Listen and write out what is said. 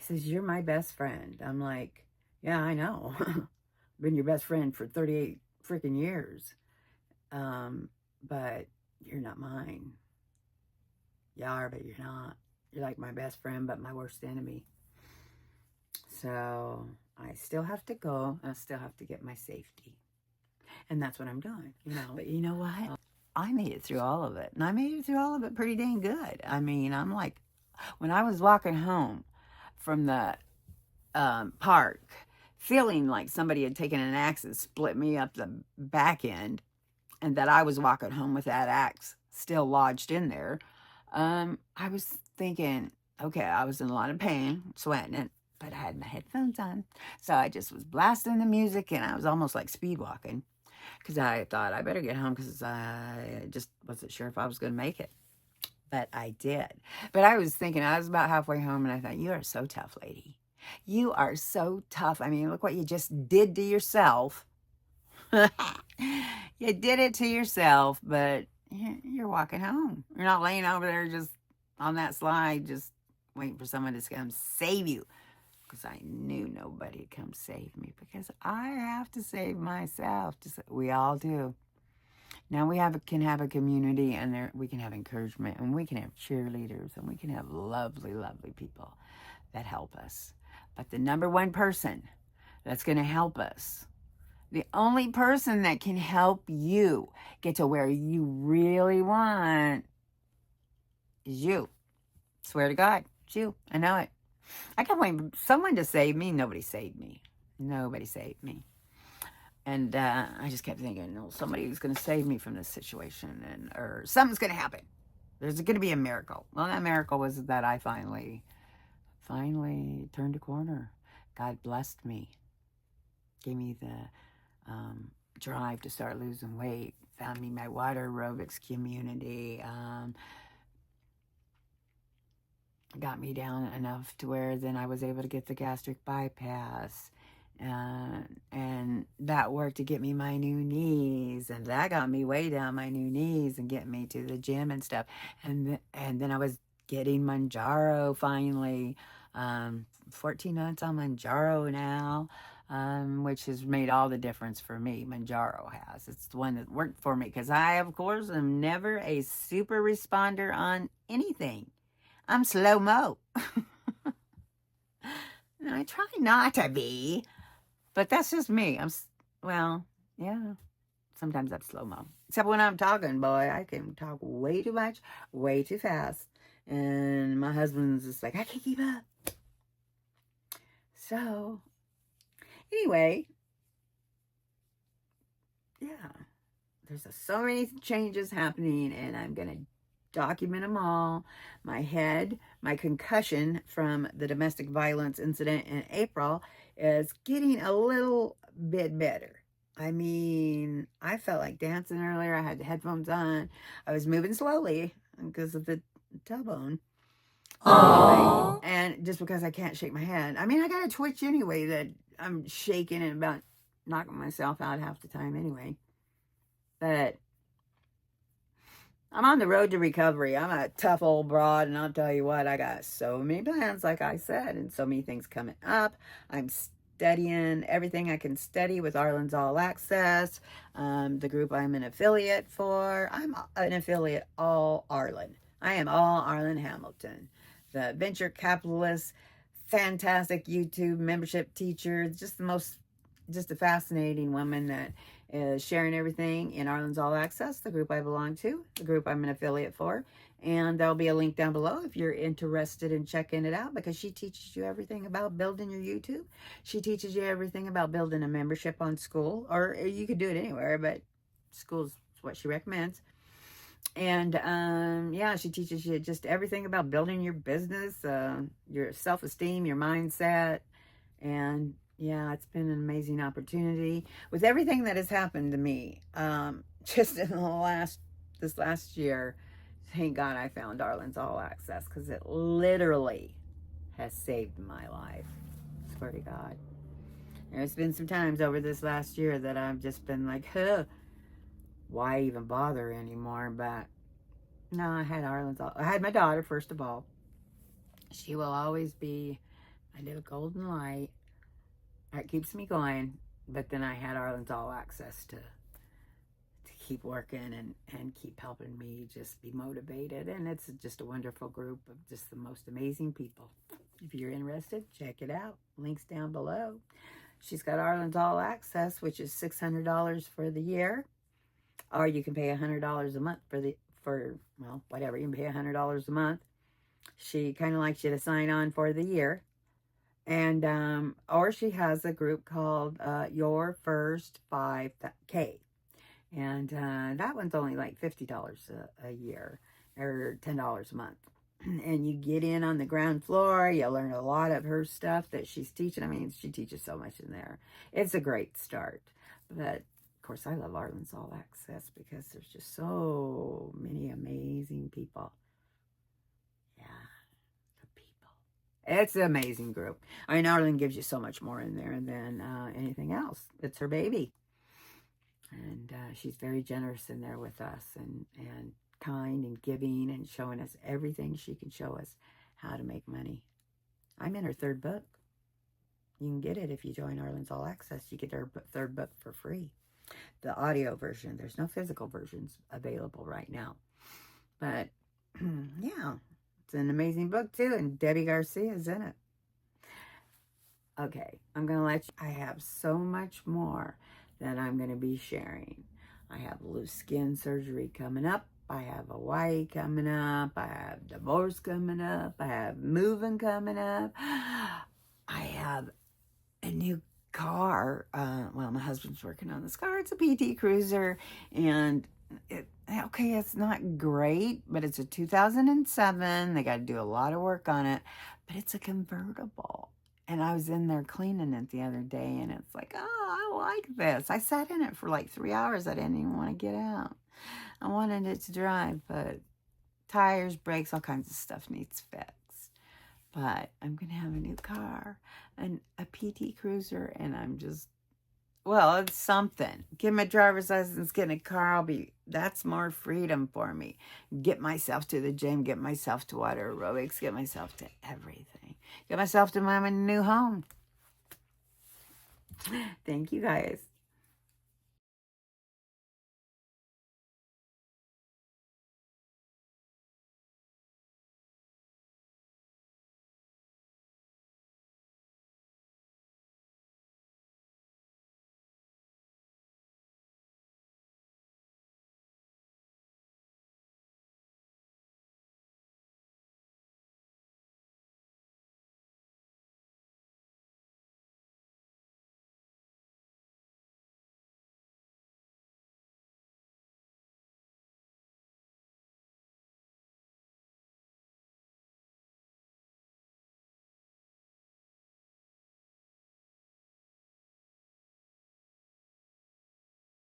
says, "You're my best friend." I'm like, "Yeah, I know. Been your best friend for 38 freaking years. But you're not mine. You are, but you're not. You're like my best friend, but my worst enemy." So I still have to go. I still have to get my safety. And that's what I'm doing, But you know what? I made it through all of it. And I made it through all of it pretty dang good. I mean, I'm like, when I was walking home from the park, feeling like somebody had taken an axe and split me up the back end, and that I was walking home with that axe still lodged in there, I was thinking, okay, I was in a lot of pain, sweating it, but I had my headphones on. So I just was blasting the music, and I was almost like speed walking, because I thought I better get home, because I just wasn't sure if I was going to make it. But I did. But I was thinking, I was about halfway home, and I thought, you are so tough, lady. You are so tough. I mean, look what you just did to yourself. You did it to yourself, but you're walking home. You're not laying over there just on that slide, just waiting for someone to come save you. Because I knew nobody would come save me, because I have to save myself. We all do. Now we can have a community, and we can have encouragement, and we can have cheerleaders, and we can have lovely, lovely people that help us. But the number one person that's going to help us, the only person that can help you get to where you really want, is you. Swear to God, it's you. I know it. I kept waiting for someone to save me. Nobody saved me. Nobody saved me. And I just kept thinking, no, somebody's going to save me from this situation, or something's going to happen. There's going to be a miracle. Well, that miracle was that I finally turned a corner. God blessed me. Gave me the drive to start losing weight. Found me my water aerobics community. Got me down enough to where then I was able to get the gastric bypass. And that worked to get me my new knees, and that got me way down my new knees and get me to the gym and stuff. And then I was getting Manjaro finally. 14 months on Manjaro now, which has made all the difference for me. Manjaro has. It's the one that worked for me, because I, of course, am never a super responder on anything. I'm slow-mo. I try not to be. But that's just me. Yeah. Sometimes I'm slow-mo. Except when I'm talking, boy, I can talk way too much, way too fast. And my husband's just like, I can't keep up. So, anyway, yeah. There's so many changes happening, and I'm going to document them all. My head, my concussion from the domestic violence incident in April is getting a little bit better. I mean, I felt like dancing earlier. I had the headphones on. I was moving slowly because of the tailbone. Anyway, and just because I can't shake my head. I mean, I got a twitch anyway that I'm shaking and about knocking myself out half the time anyway. But I'm on the road to recovery. I'm a tough old broad, and I'll tell you what, I got so many plans, like I said, and so many things coming up. I'm studying everything I can study with Arlen's All Access, the group I'm an affiliate for. I'm an affiliate all Arlen. I am all Arlen Hamilton, the venture capitalist, fantastic YouTube membership teacher, just a fascinating woman that is sharing everything in Arlen's All Access, the group I belong to, the group I'm an affiliate for. And there'll be a link down below if you're interested in checking it out, because she teaches you everything about building your YouTube. She teaches you everything about building a membership on school, or you could do it anywhere, but school's what she recommends. And yeah, she teaches you just everything about building your business, your self-esteem, your mindset. And yeah, it's been an amazing opportunity with everything that has happened to me. Just in this last year, thank God I found Arlen's All Access, because it literally has saved my life. I swear to God. There's been some times over this last year that I've just been like, huh, why even bother anymore? But no, I had my daughter, first of all. She will always be I did a golden light. That keeps me going. But then I had Arlen's All Access to keep working and keep helping me just be motivated. And it's just a wonderful group of just the most amazing people. If you're interested, check it out. Links down below. She's got Arlen's All Access, which is $600 for the year. Or you can pay $100 a month well, whatever. You can pay $100 a month. She kind of likes you to sign on for the year. And, or she has a group called Your First 5K. And that one's only like $50 a year or $10 a month. And you get in on the ground floor. You learn a lot of her stuff that she's teaching. I mean, she teaches so much in there. It's a great start. But, of course, I love Arlen's All Access because there's just so many amazing people. Yeah, the people. It's an amazing group. I mean, Arlen gives you so much more in there than anything else. It's her baby. And she's very generous in there with us and kind and giving and showing us everything she can show us how to make money. I'm in her third book. You can get it if you join Arlen's All Access. You get her third book for free. The audio version. There's no physical versions available right now. But, yeah, it's an amazing book, too. And Debbie Garcia is in it. Okay, I'm going to let you. I have so much more that I'm going to be sharing. I have loose skin surgery coming up. I have Hawaii coming up. I have divorce coming up. I have moving coming up. I have a new car. Well, my husband's working on this car. It's a PT Cruiser. And, it's not great, but it's a 2007. They got to do a lot of work on it. But it's a convertible. And I was in there cleaning it the other day, and it's like, oh, I like this. I sat in it for like 3 hours. I didn't even want to get out. I wanted it to drive, but tires, brakes, all kinds of stuff needs fixed. But I'm going to have a new car, and a PT Cruiser, and I'm just, well, it's something. Get my driver's license, get a car, that's more freedom for me. Get myself to the gym, get myself to water aerobics, get myself to everything. Get myself to my new home. Thank you, guys.